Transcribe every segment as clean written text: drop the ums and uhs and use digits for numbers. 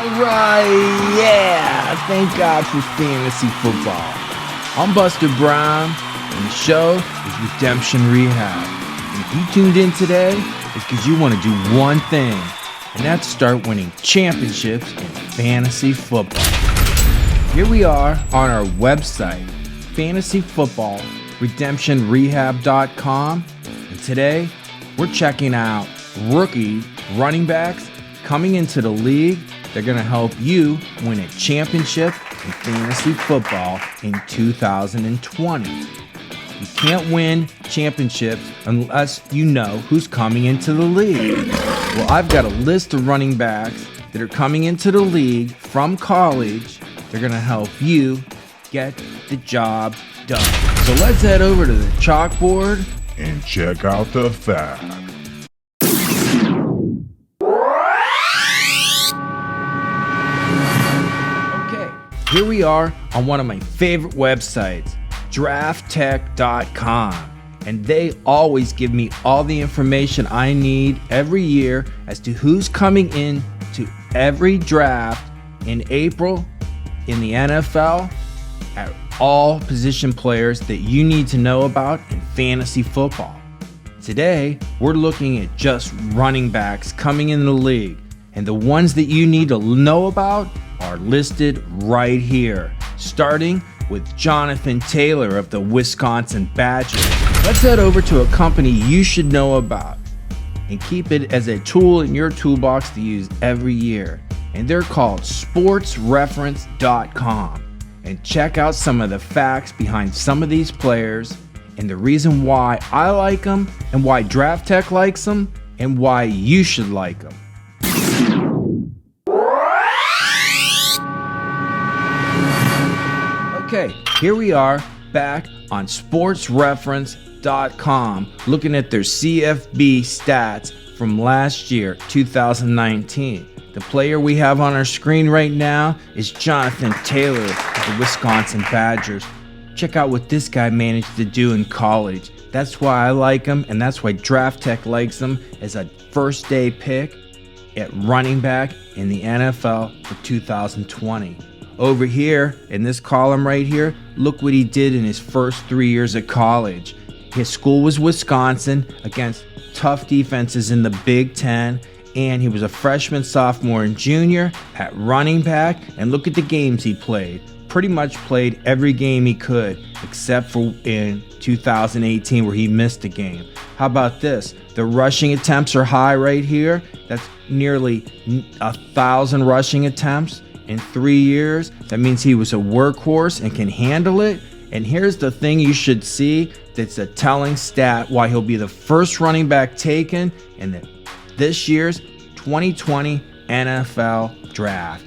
Alright, yeah! Thank God for fantasy football. I'm Buster Brown, and the show is Redemption Rehab. And if you tuned in today, it's because you want to do one thing, and that's start winning championships in fantasy football. Here we are on our website, fantasyfootballredemptionrehab.com, and today we're checking out rookie running backs coming into the league. They're going to help you win a championship in fantasy football in 2020. You can't win championships unless you know who's coming into the league. Well, I've got a list of running backs that are coming into the league from college. They're going to help you get the job done. So let's head over to the chalkboard and check out the facts. Here we are on one of my favorite websites, drafttech.com, and they always give me all the information I need every year as to who's coming in to every draft in April in the NFL, at all position players that you need to know about in fantasy football. Today, we're looking at just running backs coming in the league, and the ones that you need to know about are listed right here, starting with Jonathan Taylor of the Wisconsin Badgers. Let's head over to a company you should know about and keep it as a tool in your toolbox to use every year. And they're called sportsreference.com. And check out some of the facts behind some of these players and the reason why I like them and why Draft Tech likes them and why you should like them. Okay, here we are back on sportsreference.com looking at their CFB stats from last year, 2019. The player we have on our screen right now is Jonathan Taylor of the Wisconsin Badgers. Check out what this guy managed to do in college. That's why I like him, and that's why Draft Tech likes him as a first day pick at running back in the NFL for 2020. Over here, in this column right here, look what he did in his first 3 years of college. His school was Wisconsin against tough defenses in the Big Ten, and he was a freshman, sophomore, and junior at running back, and look at the games he played. Pretty much played every game he could, except for in 2018 where he missed a game. How about this? The rushing attempts are high right here. That's nearly 1,000 rushing attempts in 3 years. That means he was a workhorse and can handle it. And here's the thing you should see that's a telling stat why he'll be the first running back taken in this year's 2020 NFL Draft.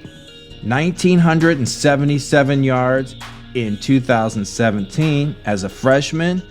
1,977 yards in 2017 as a freshman,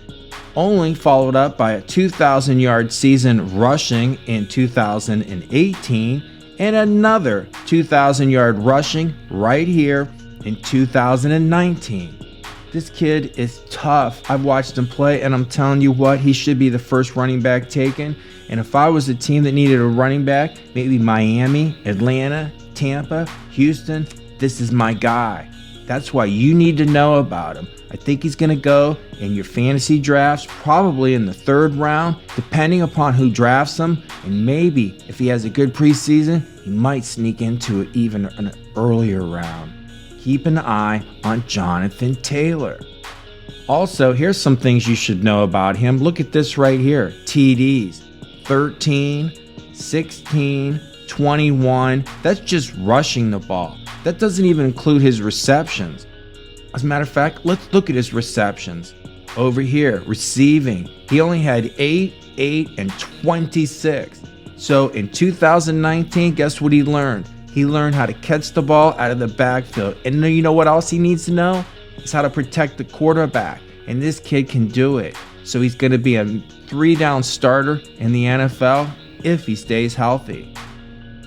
only followed up by a 2,000-yard season rushing in 2018, and another 2,000-yard rushing right here in 2019. This kid is tough. I've watched him play, and I'm telling you what, he should be the first running back taken. And if I was a team that needed a running back, maybe Miami, Atlanta, Tampa, Houston, this is my guy. That's why you need to know about him. I think he's going to go in your fantasy drafts, probably in the 3rd round, depending upon who drafts him. And maybe if he has a good preseason, he might sneak into it even an earlier round. Keep an eye on Jonathan Taylor. Also, here's some things you should know about him. Look at this right here. TDs, 13, 16, 21. That's just rushing the ball. That doesn't even include his receptions. As a matter of fact, let's look at his receptions. Over here, receiving. He only had 8, 8, and 26. So in 2019, guess what he learned? He learned how to catch the ball out of the backfield. And you know what else he needs to know? It's how to protect the quarterback. And this kid can do it. So he's going to be a 3-down starter in the NFL if he stays healthy.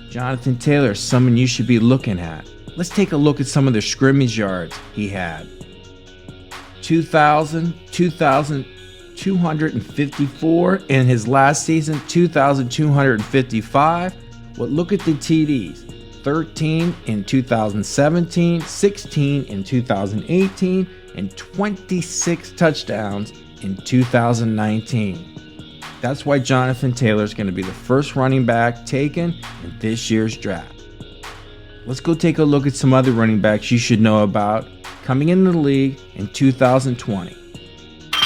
Jonathan Taylor is someone you should be looking at. Let's take a look at some of the scrimmage yards he had. 2,254 in his last season, 2,255. Well, look at the TDs. 13 in 2017, 16 in 2018, and 26 touchdowns in 2019. That's why Jonathan Taylor is going to be the first running back taken in this year's draft. Let's go take a look at some other running backs you should know about coming into the league in 2020.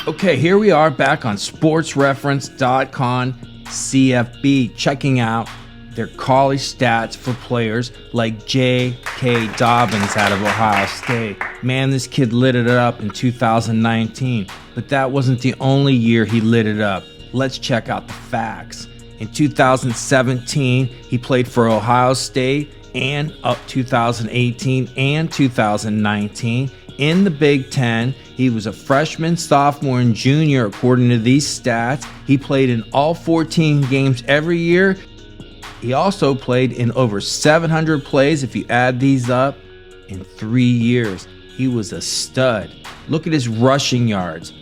Okay, here we are back on sportsreference.com CFB, checking out their college stats for players like J.K. Dobbins out of Ohio State. Man, this kid lit it up in 2019, but that wasn't the only year he lit it up. Let's check out the facts. In 2017, he played for Ohio State and up 2018 and 2019. In the Big Ten, he was a freshman, sophomore, and junior according to these stats. He played in all 14 games every year. He also played in over 700 plays if you add these up in 3 years. He was a stud. Look at his rushing yards: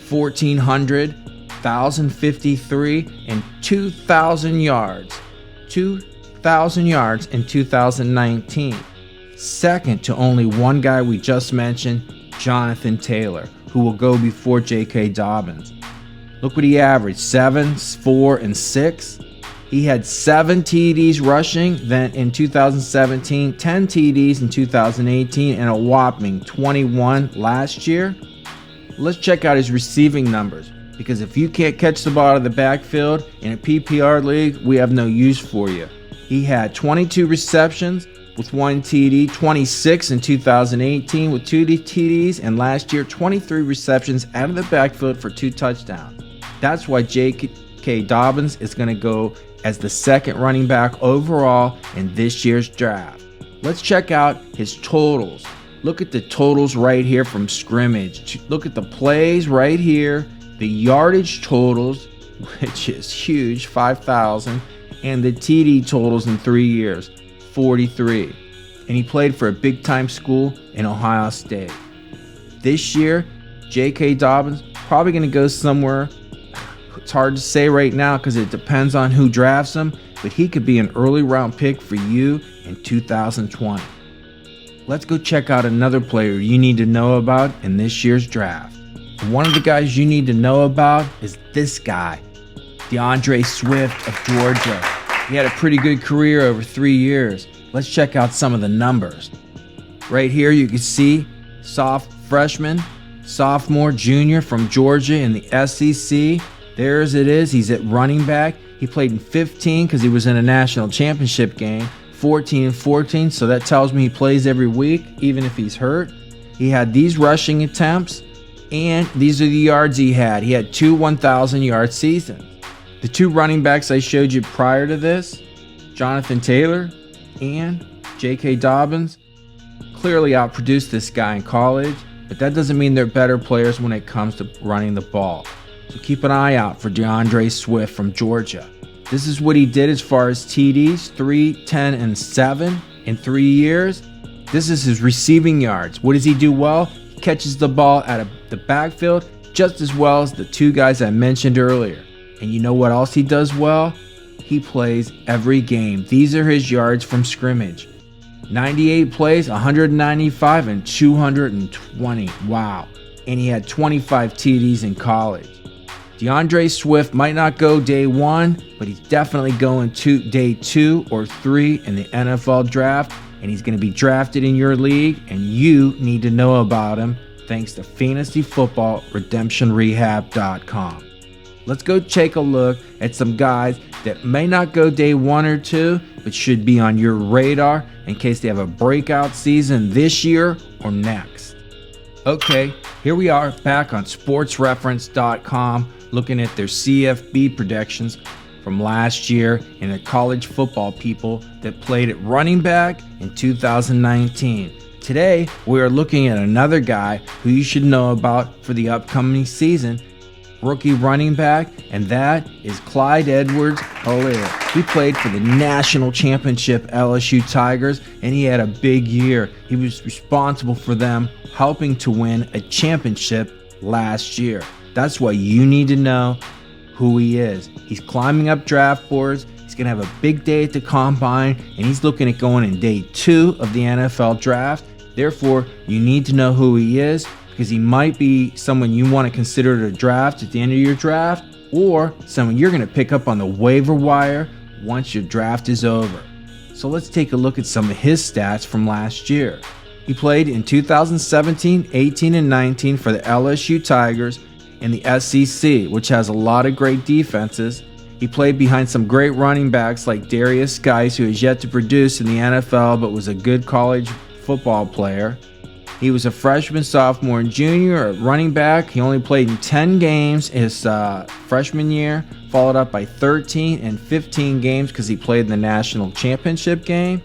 1,400, 1,053, and 2,000 yards. 2,000 yards in 2019. Second to only one guy we just mentioned, Jonathan Taylor, who will go before J.K. Dobbins. Look what he averaged: 7, 4, and 6. He had 7 TDs rushing then in 2017, 10 TDs in 2018, and a whopping 21 last year. Let's check out his receiving numbers, because if you can't catch the ball out of the backfield in a PPR league, we have no use for you. He had 22 receptions with 1 TD, 26 in 2018 with 2 TDs, and last year 23 receptions out of the backfield for 2 touchdowns. That's why J.K. Dobbins is going to go as the second running back overall in this year's draft. Let's check out his totals. Look at the totals right here from scrimmage. Look at the plays right here, the yardage totals, which is huge, 5,000, and the TD totals in 3 years, 43. And he played for a big-time school in Ohio State. This year, J.K. Dobbins probably going to go somewhere. It's hard to say right now because it depends on who drafts him, but he could be an early round pick for you in 2020. Let's go check out another player you need to know about in this year's draft. And one of the guys you need to know about is this guy, DeAndre Swift of Georgia. He had a pretty good career over 3 years. Let's check out some of the numbers. Right here you can see freshman, sophomore, junior from Georgia in the SEC. There's it is. He's at running back. He played in 15 because he was in a national championship game. 14 and 14, so that tells me he plays every week, even if he's hurt. He had these rushing attempts, and these are the yards he had. He had 2 1,000-yard seasons. The 2 running backs I showed you prior to this, Jonathan Taylor and J.K. Dobbins, clearly outproduced this guy in college, but that doesn't mean they're better players when it comes to running the ball. So keep an eye out for DeAndre Swift from Georgia. This is what he did as far as TDs, 3, 10, and 7 in 3 years. This is his receiving yards. What does he do well? He catches the ball out of the backfield just as well as the 2 guys I mentioned earlier. And you know what else he does well? He plays every game. These are his yards from scrimmage. 98 plays, 195, and 220. Wow. And he had 25 TDs in college. DeAndre Swift might not go day 1, but he's definitely going to day 2 or 3 in the NFL draft, and he's going to be drafted in your league, and you need to know about him thanks to FantasyFootballRedemptionRehab.com. Let's go take a look at some guys that may not go day 1 or 2, but should be on your radar in case they have a breakout season this year or next. Okay, here we are back on SportsReference.com looking at their CFB predictions from last year and the college football people that played at running back in 2019. Today, we are looking at another guy who you should know about for the upcoming season, rookie running back, and that is Clyde EdwardsHelaire. He played for the national championship LSU Tigers, and he had a big year. He was responsible for them helping to win a championship last year. That's why you need to know who he is. He's climbing up draft boards. He's going to have a big day at the combine, and he's looking at going in day 2 of the NFL draft. Therefore, you need to know who he is, because he might be someone you want to consider to draft at the end of your draft, or someone you're going to pick up on the waiver wire once your draft is over. So let's take a look at some of his stats from last year. He played in 2017, 18, and 19 for the LSU Tigers in the SEC, which has a lot of great defenses. He played behind some great running backs like Darius Geis, who has yet to produce in the NFL but was a good college football player. He was a freshman, sophomore, and junior at running back. He only played in 10 games his freshman year, followed up by 13 and 15 games because he played in the national championship game.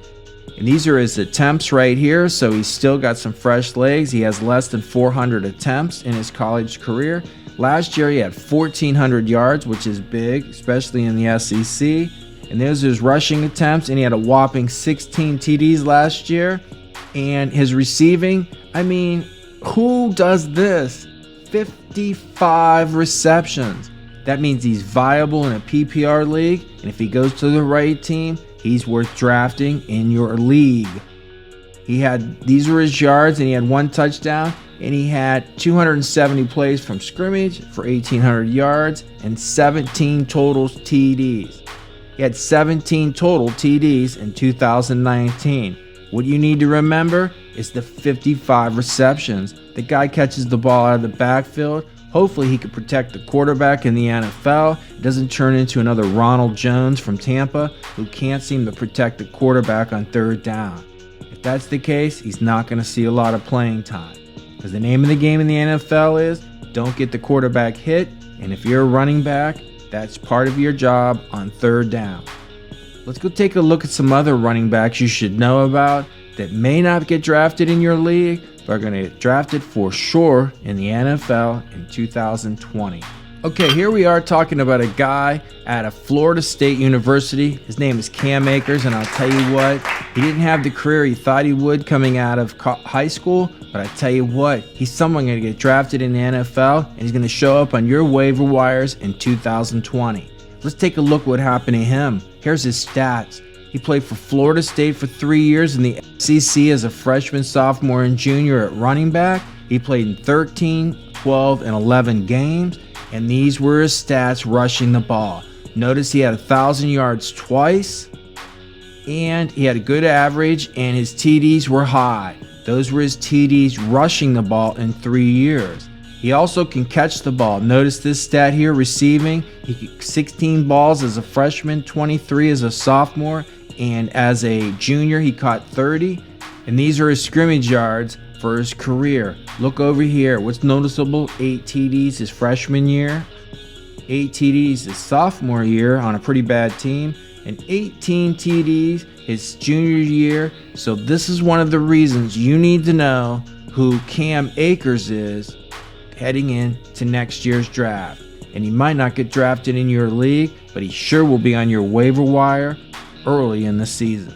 And these are his attempts right here, so he's still got some fresh legs. He has less than 400 attempts in his college career. Last year he had 1,400 yards, which is big, especially in the SEC. And there's his rushing attempts, and he had a whopping 16 TDs last year. And his receiving, I mean, who does this? 55 receptions. That means he's viable in a PPR league, and if he goes to the right team, he's worth drafting in your league. These were his yards, and he had 1 touchdown, and he had 270 plays from scrimmage for 1,800 yards and 17 total TDs. He had 17 total TDs in 2019. What you need to remember is the 55 receptions. The guy catches the ball out of the backfield. Hopefully he can protect the quarterback in the NFL. It doesn't turn into another Ronald Jones from Tampa who can't seem to protect the quarterback on 3rd down. If that's the case, he's not going to see a lot of playing time. Because the name of the game in the NFL is don't get the quarterback hit, and if you're a running back, that's part of your job on 3rd down. Let's go take a look at some other running backs you should know about that may not get drafted in your league, but are going to get drafted for sure in the NFL in 2020. Okay, here we are talking about a guy at a Florida State University. His name is Cam Akers, and I'll tell you what, he didn't have the career he thought he would coming out of high school, but I tell you what, he's someone going to get drafted in the NFL, and he's going to show up on your waiver wires in 2020. Let's take a look what happened to him. Here's his stats. He played for Florida State for 3 years in the SEC as a freshman, sophomore, and junior at running back. He played in 13, 12, and 11 games, and these were his stats rushing the ball. Notice he had 1,000 yards twice, and he had a good average, and his TDs were high. Those were his TDs rushing the ball in 3 years. He also can catch the ball. Notice this stat here, receiving. He 16 balls as a freshman, 23 as a sophomore, and as a junior he caught 30. And these are his scrimmage yards for his career. Look over here. What's noticeable? 8 TDs his freshman year, 8 TDs his sophomore year on a pretty bad team, and 18 TDs his junior year. So this is one of the reasons you need to know who Cam Akers is heading into next year's draft. And he might not get drafted in your league, but he sure will be on your waiver wire early in the season.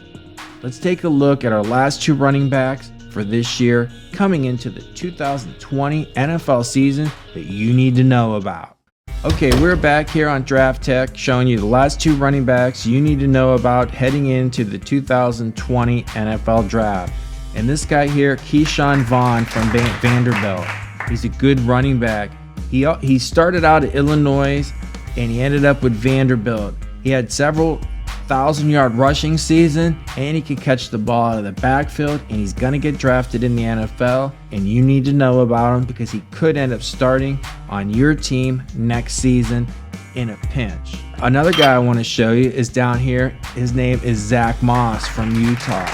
Let's take a look at our last 2 running backs for this year coming into the 2020 NFL season that you need to know about. Okay, we're back here on Draft Tech showing you the last 2 running backs you need to know about heading into the 2020 NFL draft. And this guy here, Keyshawn Vaughn from Vanderbilt. He's a good running back. He started out at Illinois and he ended up with Vanderbilt. He had several 1,000-yard rushing season, and he can catch the ball out of the backfield, and he's going to get drafted in the NFL, and you need to know about him because he could end up starting on your team next season in a pinch. Another guy I want to show you is down here. His name is Zack from Utah.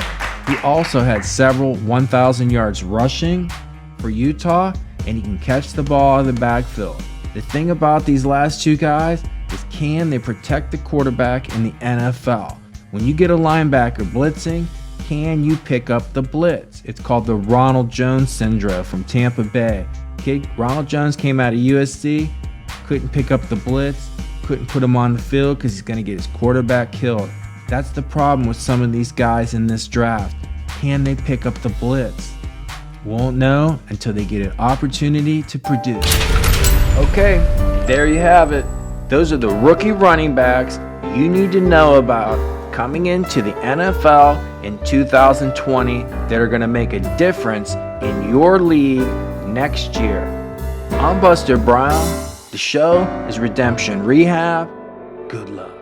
He also had several 1,000 yards rushing for Utah, and he can catch the ball out of the backfield. The thing about these last 2 guys is can they protect the quarterback in the NFL? When you get a linebacker blitzing, can you pick up the blitz? It's called the Ronald Jones syndrome from Tampa Bay. Ronald Jones came out of USC, couldn't pick up the blitz, couldn't put him on the field because he's going to get his quarterback killed. That's the problem with some of these guys in this draft. Can they pick up the blitz? Won't know until they get an opportunity to produce. Okay, there you have it. Those are the rookie running backs you need to know about coming into the NFL in 2020 that are going to make a difference in your league next year. I'm Buster Brown. The show is Redemption Rehab. Good luck.